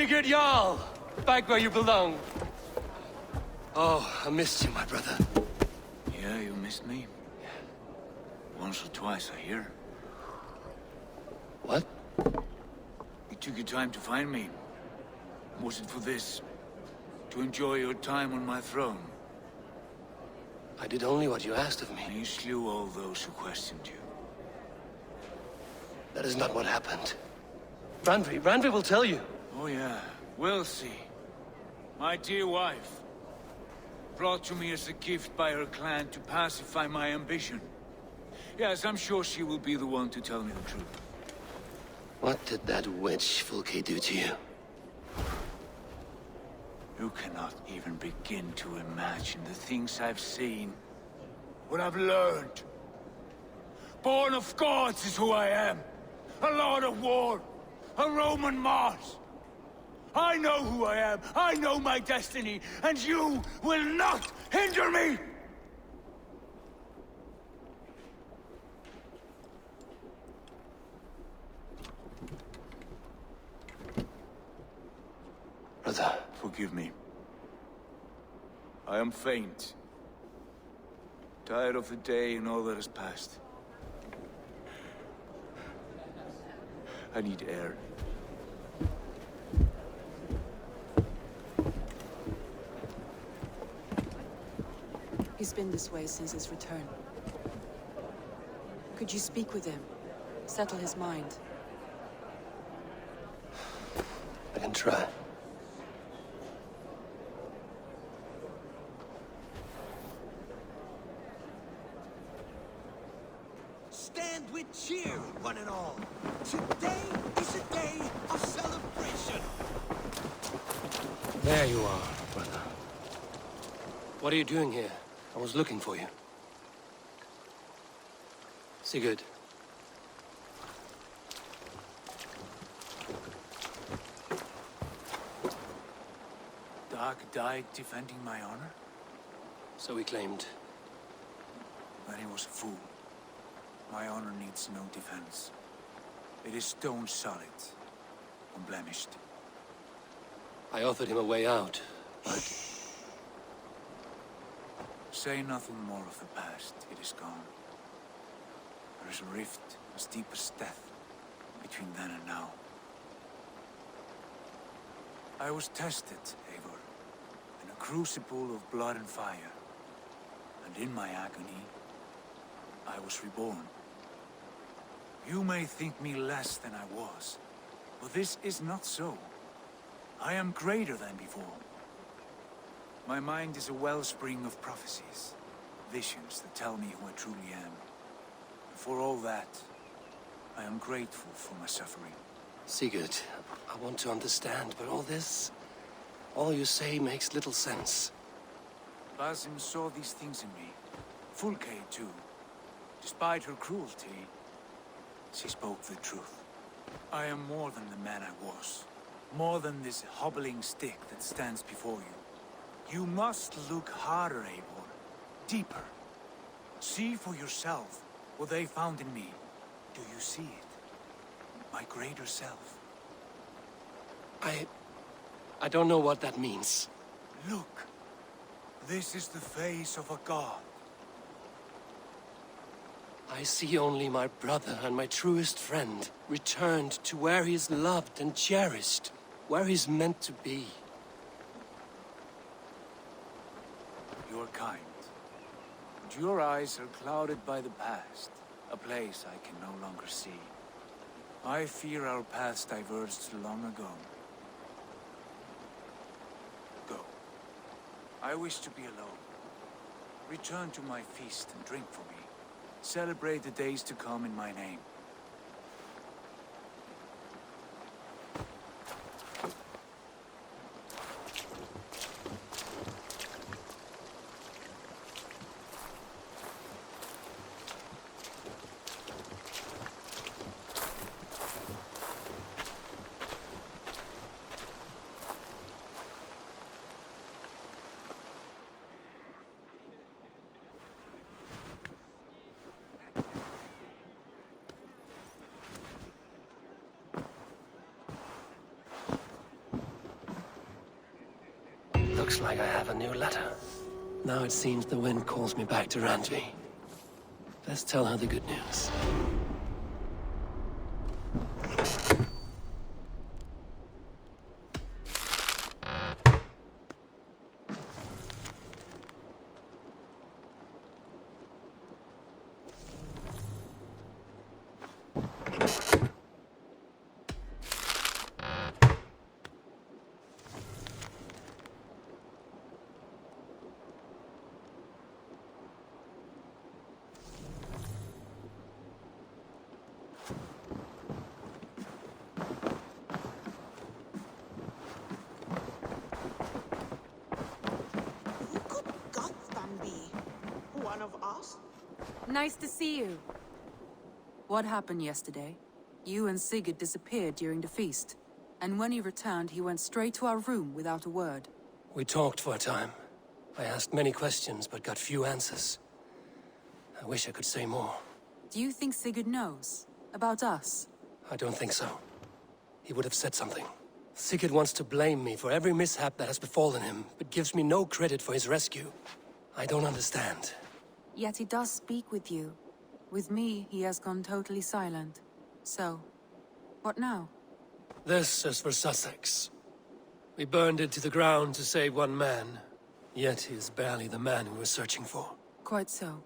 Sigurd Jarl! Back where you belong. Oh, I missed you, my brother. Yeah, you missed me? Once or twice, I hear. What? You took your time to find me. Was it for this? To enjoy your time on my throne? I did only what you asked of me. You slew all those who questioned you. That is not what happened. Randvi will tell you. Oh yeah, we'll see. My dear wife, brought to me as a gift by her clan to pacify my ambition. Yes, I'm sure she will be the one to tell me the truth. What did that witch Fulke do to you? You cannot even begin to imagine the things I've seen. What I've learned. Born of gods is who I am. A lord of war. A Roman Mars. I know who I am. I know my destiny. And you will not hinder me! Brother. Forgive me. I am faint. Tired of the day and all that has passed. I need air. He's been this way since his return. Could you speak with him? Settle his mind? I can try. Stand with cheer, one and all. Today is a day of celebration. There you are, brother. What are you doing here? I was looking for you. Sigurd. Dag died defending my honor? So he claimed. But he was a fool. My honor needs no defense. It is stone solid, unblemished. I offered him a way out, but... Say nothing more of the past. It is gone. There is a rift as deep as death between then and now. I was tested, Eivor, in a crucible of blood and fire. And in my agony, I was reborn. You may think me less than I was, but this is not so. I am greater than before. My mind is a wellspring of prophecies, visions that tell me who I truly am. And for all that, I am grateful for my suffering. Sigurd, I want to understand, but all you say makes little sense. Basim saw these things in me. Fulke, too. Despite her cruelty, she spoke the truth. I am more than the man I was. More than this hobbling stick that stands before you. You must look harder, Eivor. Deeper. See for yourself what they found in me. Do you see it? My greater self. I don't know what that means. Look. This is the face of a god. I see only my brother and my truest friend returned to where he is loved and cherished, where he's meant to be. You are kind. But your eyes are clouded by the past, a place I can no longer see. I fear our paths diverged long ago. Go. I wish to be alone. Return to my feast and drink for me. Celebrate the days to come in my name. Looks like I have a new letter. Now it seems the wind calls me back to Randvi. Let's tell her the good news. Who could Gotham be? One of us? Nice to see you. What happened yesterday? You and Sigurd disappeared during the feast. And when he returned, he went straight to our room without a word. We talked for a time. I asked many questions, but got few answers. I wish I could say more. Do you think Sigurd knows? About us? I don't think so. He would have said something. Sigurd wants to blame me for every mishap that has befallen him, but gives me no credit for his rescue. I don't understand. Yet he does speak with you. With me, he has gone totally silent. So, what now? This is for Sussex. We burned it to the ground to save one man. Yet he is barely the man we were searching for. Quite so.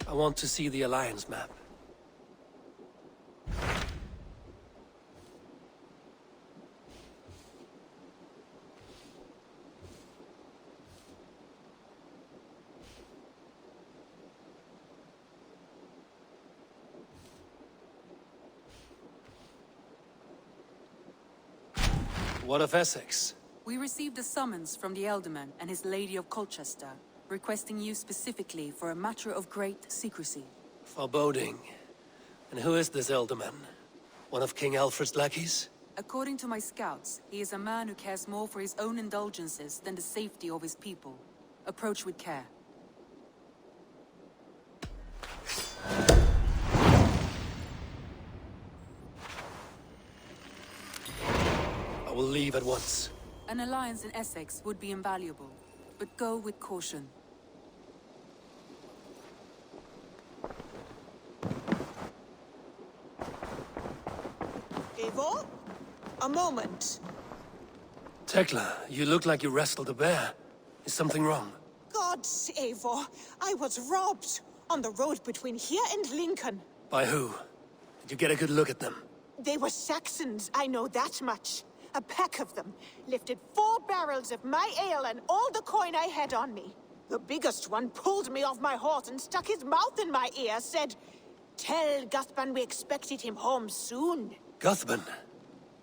I want to see the Alliance map. What of Essex? We received a summons from the Elderman and his Lady of Colchester, requesting you specifically for a matter of great secrecy. Foreboding. And who is this Elderman? One of King Alfred's lackeys? According to my scouts, he is a man who cares more for his own indulgences than the safety of his people. Approach with care. I will leave at once. An alliance in Essex would be invaluable, but go with caution. Eivor? A moment. Tekla, you look like you wrestled a bear. Is something wrong? Gods, Eivor, I was robbed on the road between here and Lincoln. By who? Did you get a good look at them? They were Saxons, I know that much. A pack of them lifted 4 barrels of my ale and all the coin I had on me. The biggest one pulled me off my horse and stuck his mouth in my ear, said, "Tell Guthban we expected him home soon." Guthban?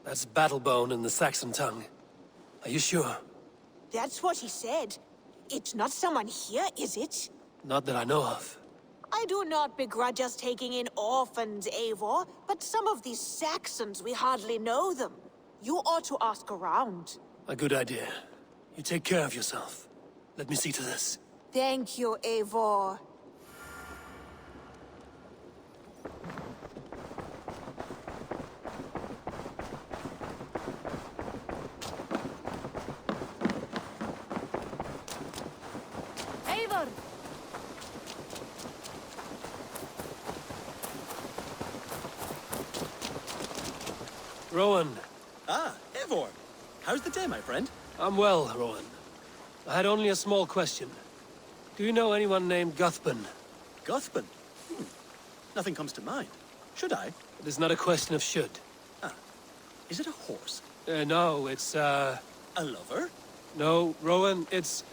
That's Battlebone in the Saxon tongue. Are you sure? That's what he said. It's not someone here, is it? Not that I know of. I do not begrudge us taking in orphans, Eivor, but some of these Saxons, we hardly know them. You ought to ask around. A good idea. You take care of yourself. Let me see to this. Thank you, Eivor. Eivor! Rowan. Ah, Eivor. How's the day, my friend? I'm well, Rowan. I had only a small question. Do you know anyone named Guthban? Guthban? Nothing comes to mind. Should I? It is not a question of should. Is it a horse? No, it's, A lover? No, Rowan, it's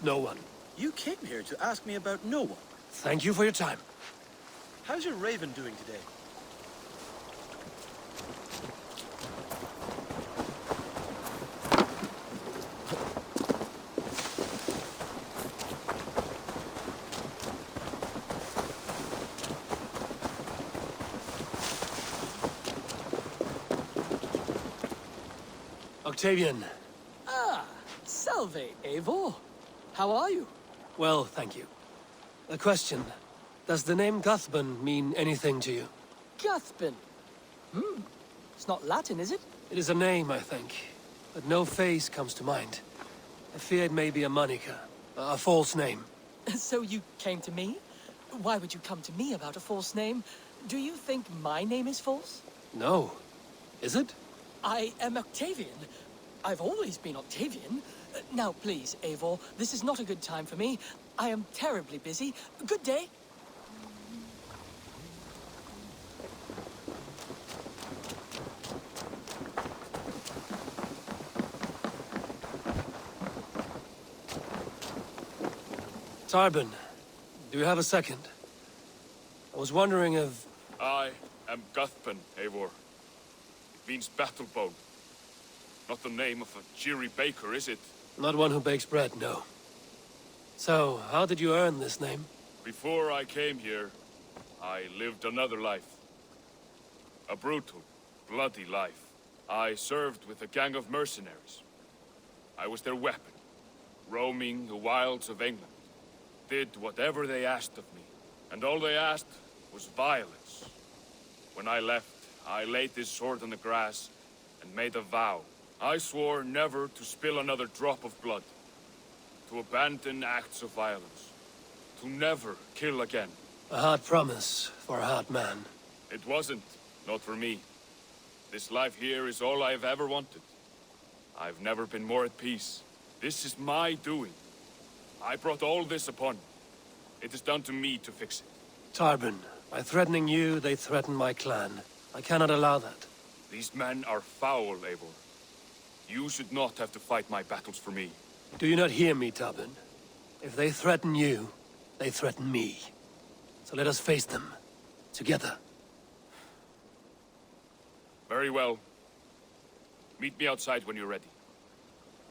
no one. You came here to ask me about no one. Thank you for your time. How's your raven doing today? Octavian. Ah, salve, Eivor. How are you? Well, thank you. A question. Does the name Guthban mean anything to you? Guthban. It's not Latin, is it? It is a name, I think. But no face comes to mind. I fear it may be a moniker. A false name. So you came to me? Why would you come to me about a false name? Do you think my name is false? No. Is it? I am Octavian. I've always been Octavian. Now, please, Eivor, this is not a good time for me. I am terribly busy. Good day. Tarbin, do you have a second? I was wondering if... I am Guthban, Eivor. It means battle bone. Not the name of a cheery baker, is it? Not one who bakes bread, no. So, how did you earn this name? Before I came here, I lived another life. A brutal, bloody life. I served with a gang of mercenaries. I was their weapon, roaming the wilds of England. Did whatever they asked of me, and all they asked was violence. When I left, I laid this sword on the grass and made a vow. I swore never to spill another drop of blood, to abandon acts of violence, to never kill again. A hard promise for a hard man. It wasn't, not for me. This life here is all I've ever wanted. I've never been more at peace. This is my doing. I brought all this upon me. It is down to me to fix it. Tarbin, by threatening you, they threaten my clan. I cannot allow that. These men are foul, Eivor. You should not have to fight my battles for me. Do you not hear me, Tarbin? If they threaten you, they threaten me. So let us face them. Together. Very well. Meet me outside when you're ready.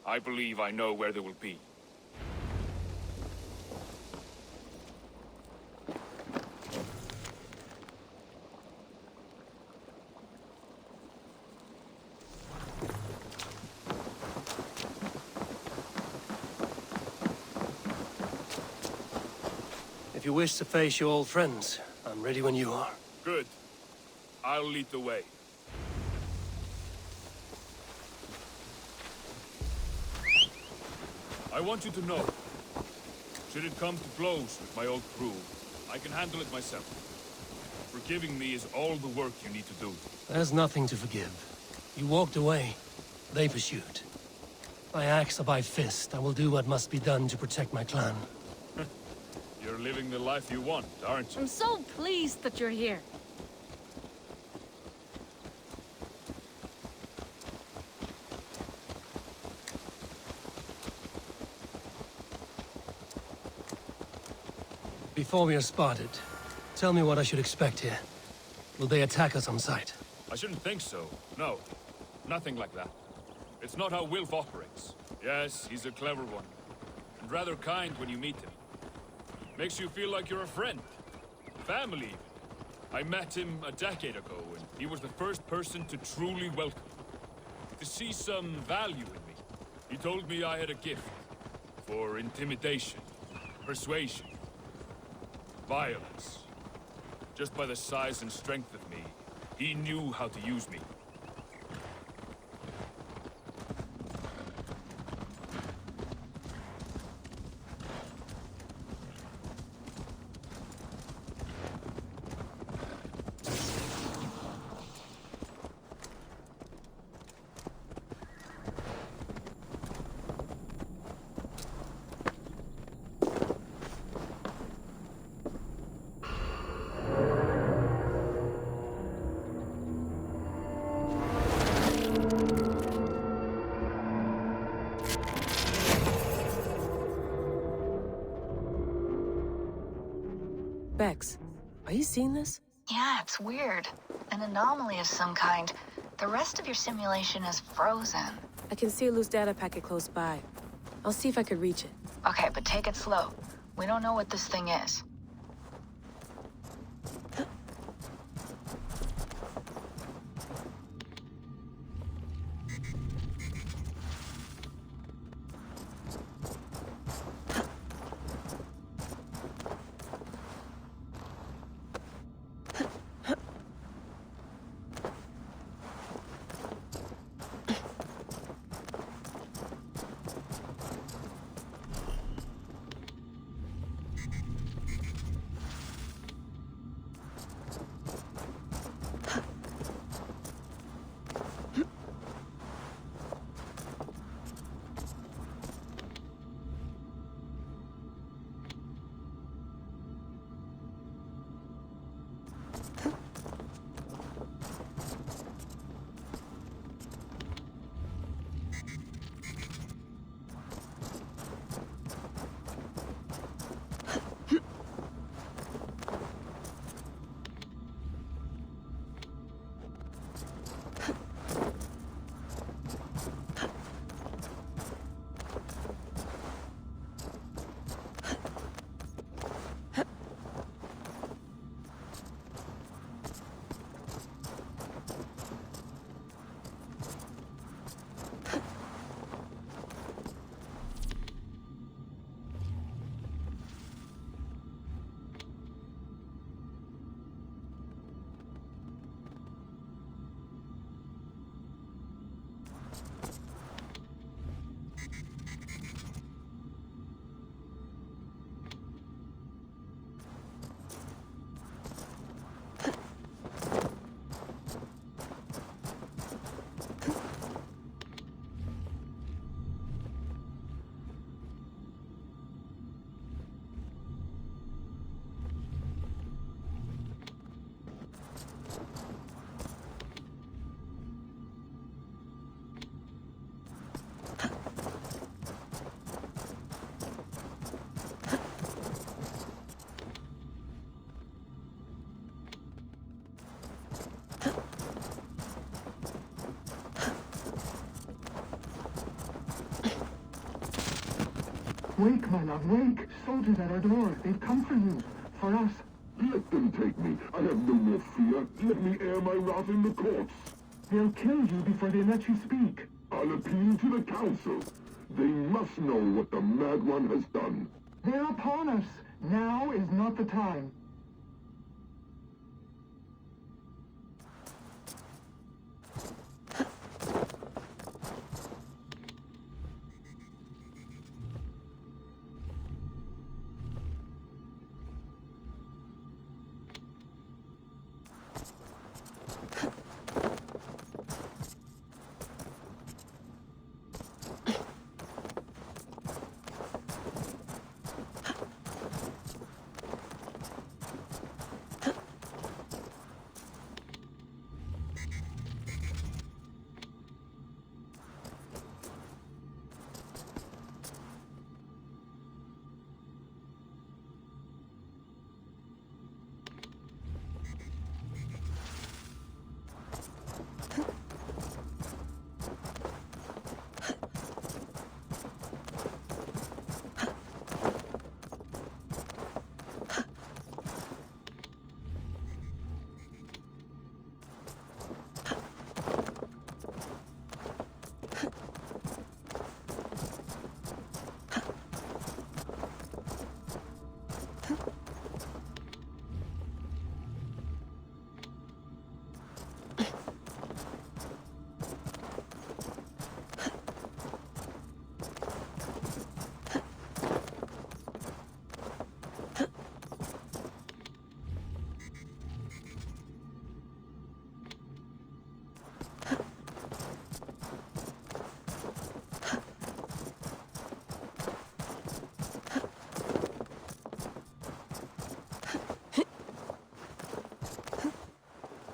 I believe I know where they will be. If you wish to face your old friends, I'm ready when you are. Good. I'll lead the way. I want you to know, should it come to blows with my old crew, I can handle it myself. Forgiving me is all the work you need to do. There's nothing to forgive. You walked away. They pursued. By axe or by fist, I will do what must be done to protect my clan. You're living the life you want, aren't you? I'm so pleased that you're here. Before we are spotted, tell me what I should expect here. Will they attack us on sight? I shouldn't think so. No. Nothing like that. It's not how Wilf operates. Yes, he's a clever one. And rather kind when you meet him. Makes you feel like you're a friend. Family, even. I met him a decade ago, and he was the first person to truly welcome me. To see some value in me. He told me I had a gift. For intimidation. Persuasion. Violence. Just by the size and strength of me, he knew how to use me. Bex, are you seeing this? Yeah, it's weird. An anomaly of some kind. The rest of your simulation is frozen. I can see a loose data packet close by. I'll see if I could reach it. Okay, but take it slow. We don't know what this thing is. Wake, my love, wake! Soldiers at our door. They've come for you. For us. Let them take me. I have no more fear. Let me air my wrath in the courts. They'll kill you before they let you speak. I'll appeal to the council. They must know what the Mad One has done. They're upon us. Now is not the time.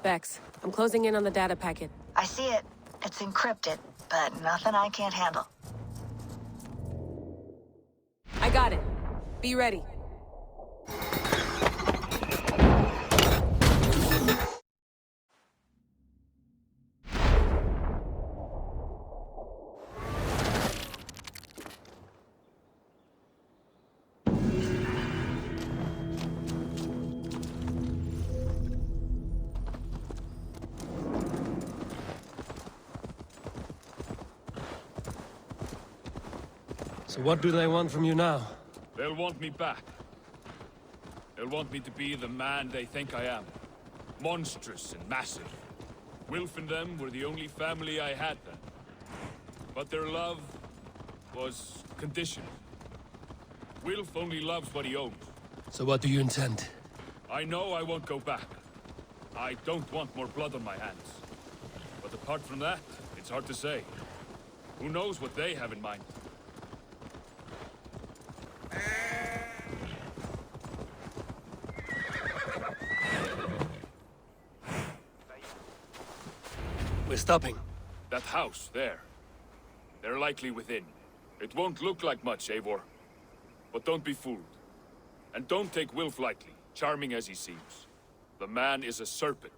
Bex, I'm closing in on the data packet. I see it. It's encrypted, but nothing I can't handle. I got it. Be ready. So what do they want from you now? They'll want me back. They'll want me to be the man they think I am. Monstrous and massive. Wilf and them were the only family I had then. But their love was conditional. Wilf only loves what he owns. So what do you intend? I know I won't go back. I don't want more blood on my hands. But apart from that, it's hard to say. Who knows what they have in mind? We're stopping. That house, there. They're likely within. It won't look like much, Eivor. But don't be fooled. And don't take Wilf lightly, charming as he seems. The man is a serpent.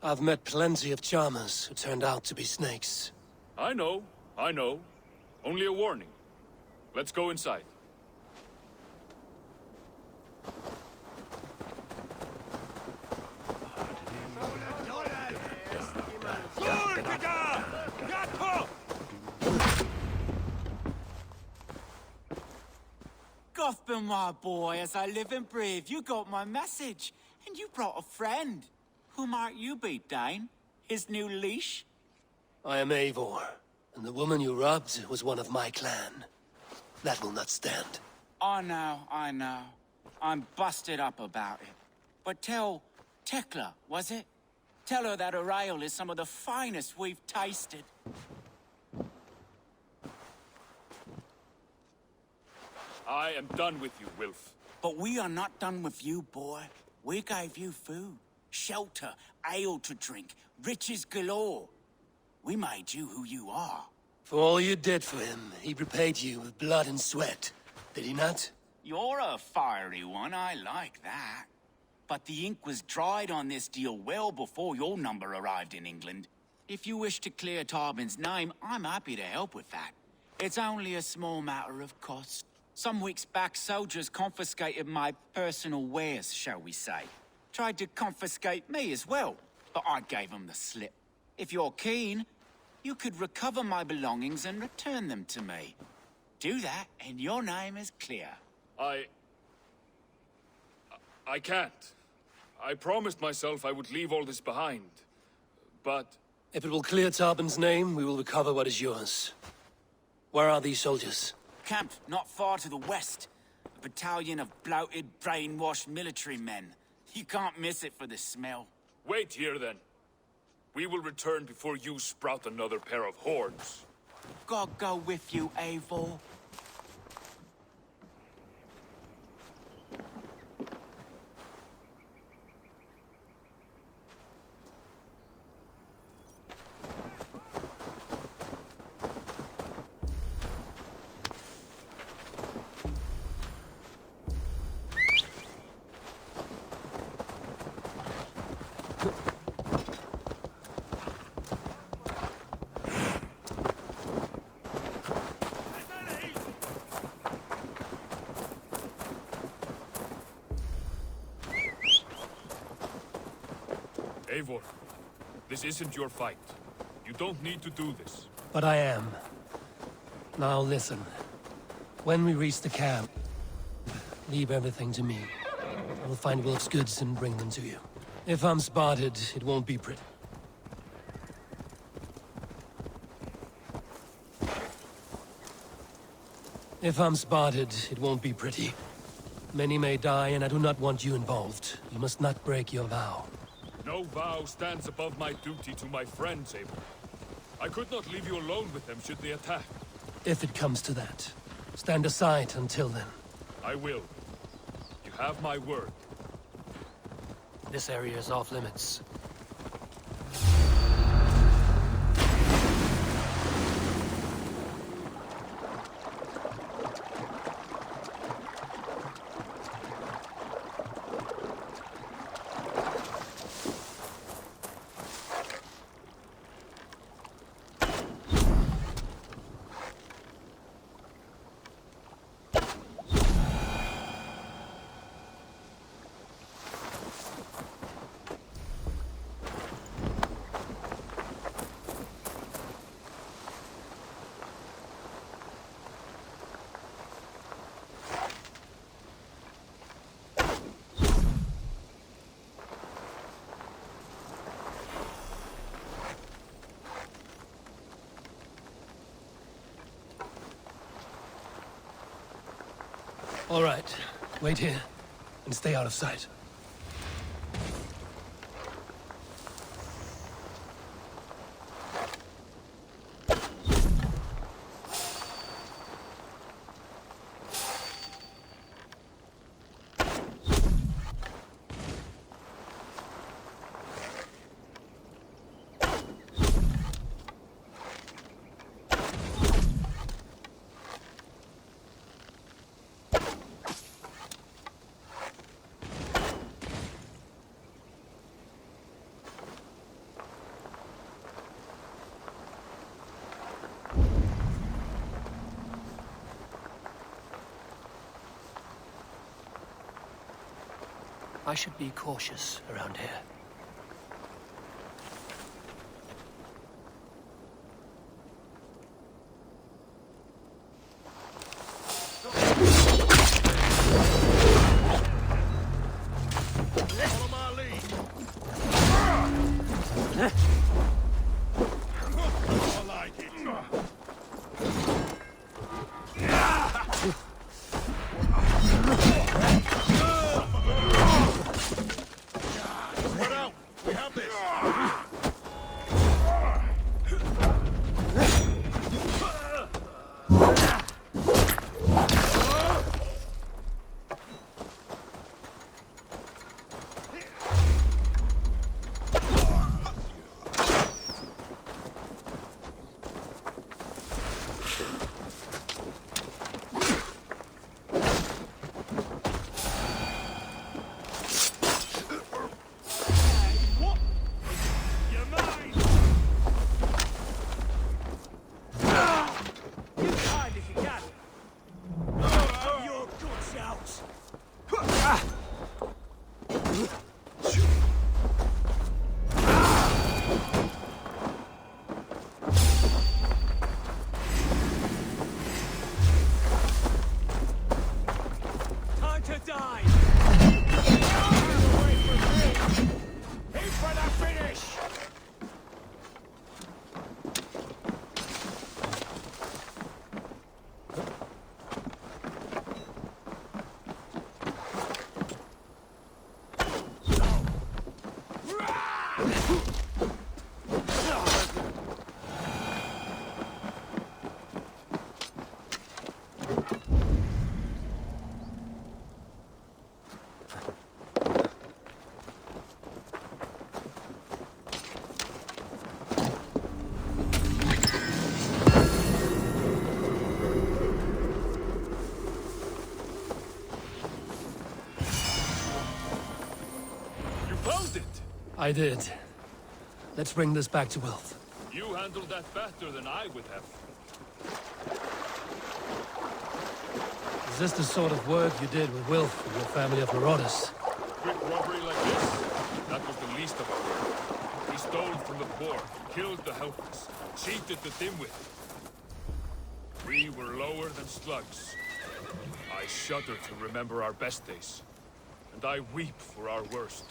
I've met plenty of charmers who turned out to be snakes. I know. Only a warning. Let's go inside. Gotham, my boy, as I live and breathe, you got my message. And you brought a friend. Who might you be, Dane? His new leash? I am Eivor, and the woman you robbed was one of my clan. That will not stand. I know. I'm busted up about it. But tell Tekla, was it? Tell her that her ale is some of the finest we've tasted. I am done with you, Wilf. But we are not done with you, boy. We gave you food, shelter, ale to drink, riches galore. We made you who you are. For all you did for him, he repaid you with blood and sweat. Did he not? You're a fiery one, I like that. But the ink was dried on this deal well before your number arrived in England. If you wish to clear Tarbin's name, I'm happy to help with that. It's only a small matter of cost. Some weeks back, soldiers confiscated my personal wares, shall we say. Tried to confiscate me as well, but I gave them the slip. If you're keen, you could recover my belongings and return them to me. Do that, and your name is clear. I can't. I promised myself I would leave all this behind. But... If it will clear Tarbin's name, we will recover what is yours. Where are these soldiers? Camped not far to the west. A battalion of bloated, brainwashed military men. You can't miss it for the smell. Wait here, then. We will return before you sprout another pair of horns. God go with you, Eivor. Eivor, this isn't your fight. You don't need to do this. But I am. Now listen. When we reach the camp, leave everything to me. I will find Wolf's goods and bring them to you. If I'm spotted, it won't be pretty. If I'm spotted, it won't be pretty. Many may die, and I do not want you involved. You must not break your vow. No vow stands above my duty to my friends, Eivor. I could not leave you alone with them should they attack. If it comes to that, stand aside until then. I will. You have my word. This area is off limits. All right. Wait here, and stay out of sight. I should be cautious around here. Follow my lead. I like it. Spread I did. Let's bring this back to Wilf. You handled that better than I would have. Is this the sort of work you did with Wilf and your family of marauders? Quick robbery like this? That was the least of our work. We stole from the poor, killed the helpless, cheated the dimwit. We were lower than slugs. I shudder to remember our best days. And I weep for our worst.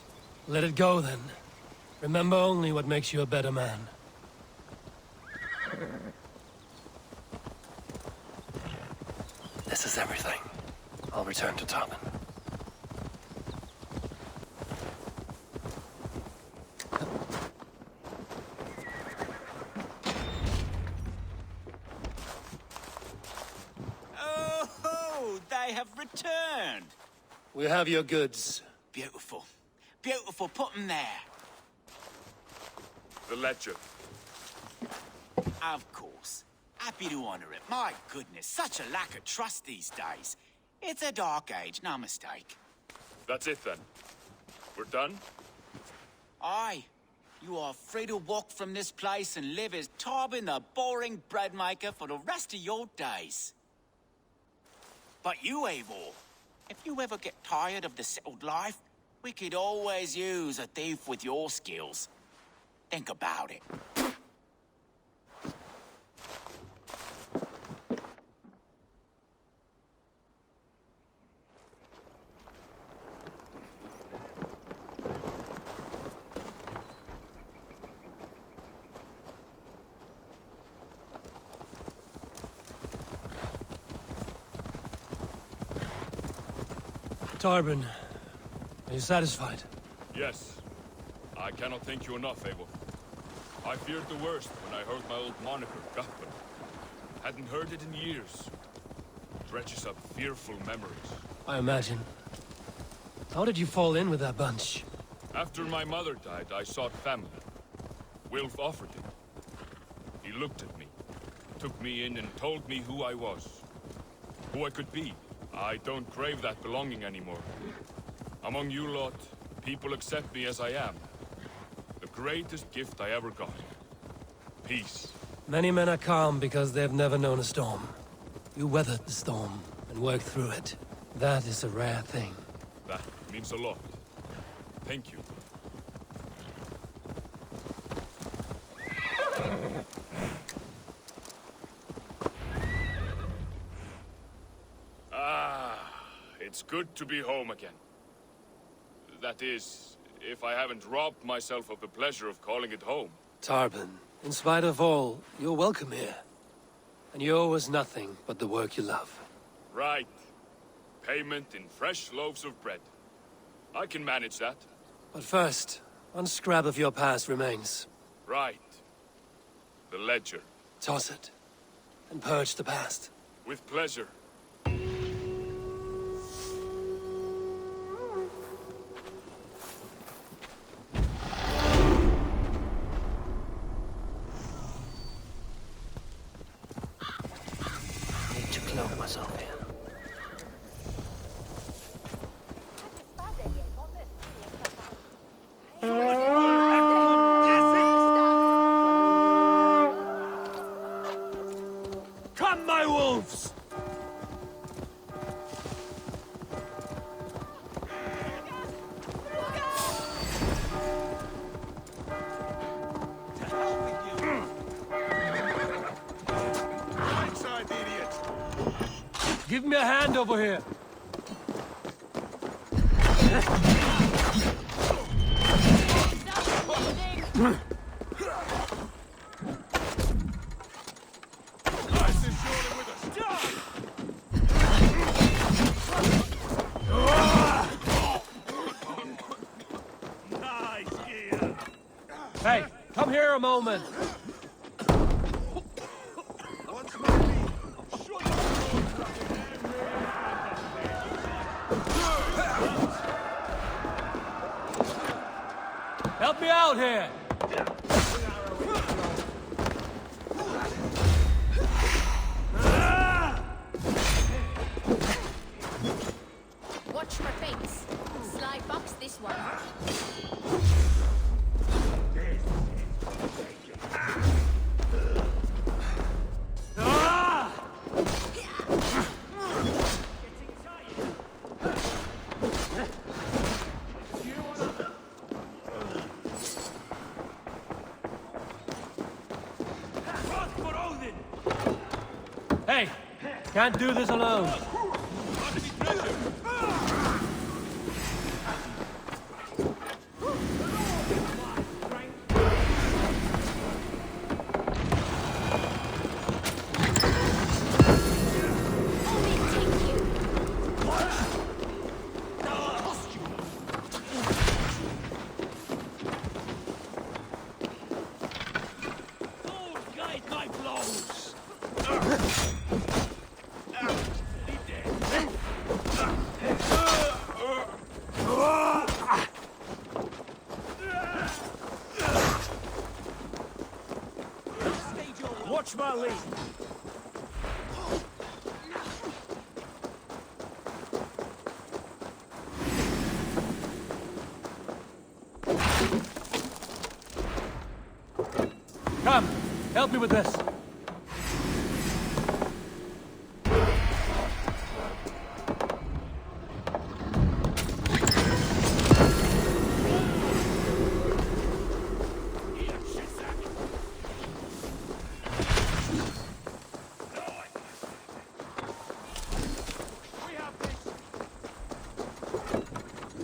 Let it go, then. Remember only what makes you a better man. This is everything. I'll return to Tarvin. Oh, they have returned. We have your goods. Beautiful. Beautiful, put them there. The ledger. Of course. Happy to honor it. My goodness, such a lack of trust these days. It's a dark age, no mistake. That's it then. We're done? Aye. You are free to walk from this place and live as Tarbin the boring bread maker for the rest of your days. But you, Eivor, if you ever get tired of the settled life, we could always use a thief with your skills. Think about it. Tarvin, are you satisfied? Yes. I cannot thank you enough, Eivor. I feared the worst when I heard my old moniker, Gappan. Hadn't heard it in years. Dredges up fearful memories. I imagine. How did you fall in with that bunch? After my mother died, I sought family. Wilf offered it. He looked at me, took me in and told me who I was. Who I could be. I don't crave that belonging anymore. Among you lot, people accept me as I am. The greatest gift I ever got. Peace. Many men are calm because they've never known a storm. You weathered the storm and worked through it. That is a rare thing. That means a lot. Thank you. It's good to be home again. That is, if I haven't robbed myself of the pleasure of calling it home. Tarvin, in spite of all, you're welcome here. And you owe us nothing but the work you love. Right. Payment in fresh loaves of bread. I can manage that. But first, one scrap of your past remains. Right. The ledger. Toss it. And purge the past. With pleasure. Myself here. Come, my wolves! Give me a hand over here. Hey, come here a moment. Help me out here! Watch for things. Sly fox this one. Hey! Can't do this alone. Watch my lead. Come, help me with this.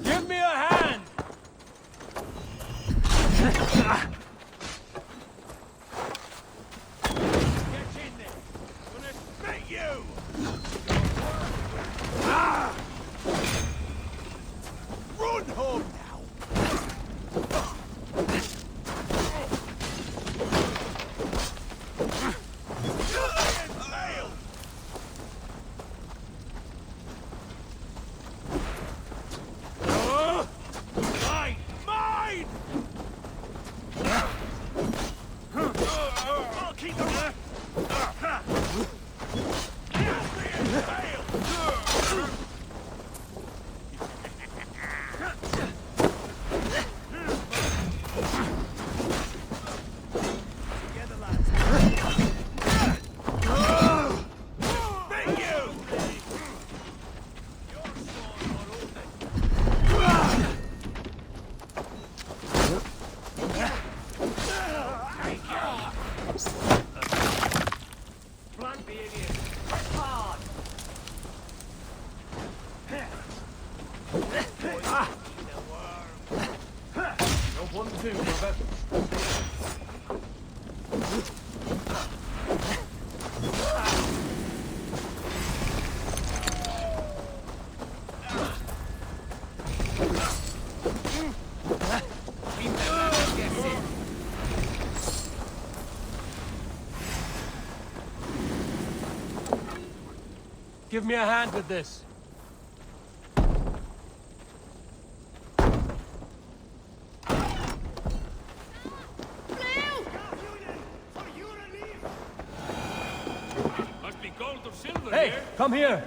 Give me a hand! Run home now! Mine! Mine! I'll keep them there! Give me a hand with this. Must be gold or silver Hey, here. come here.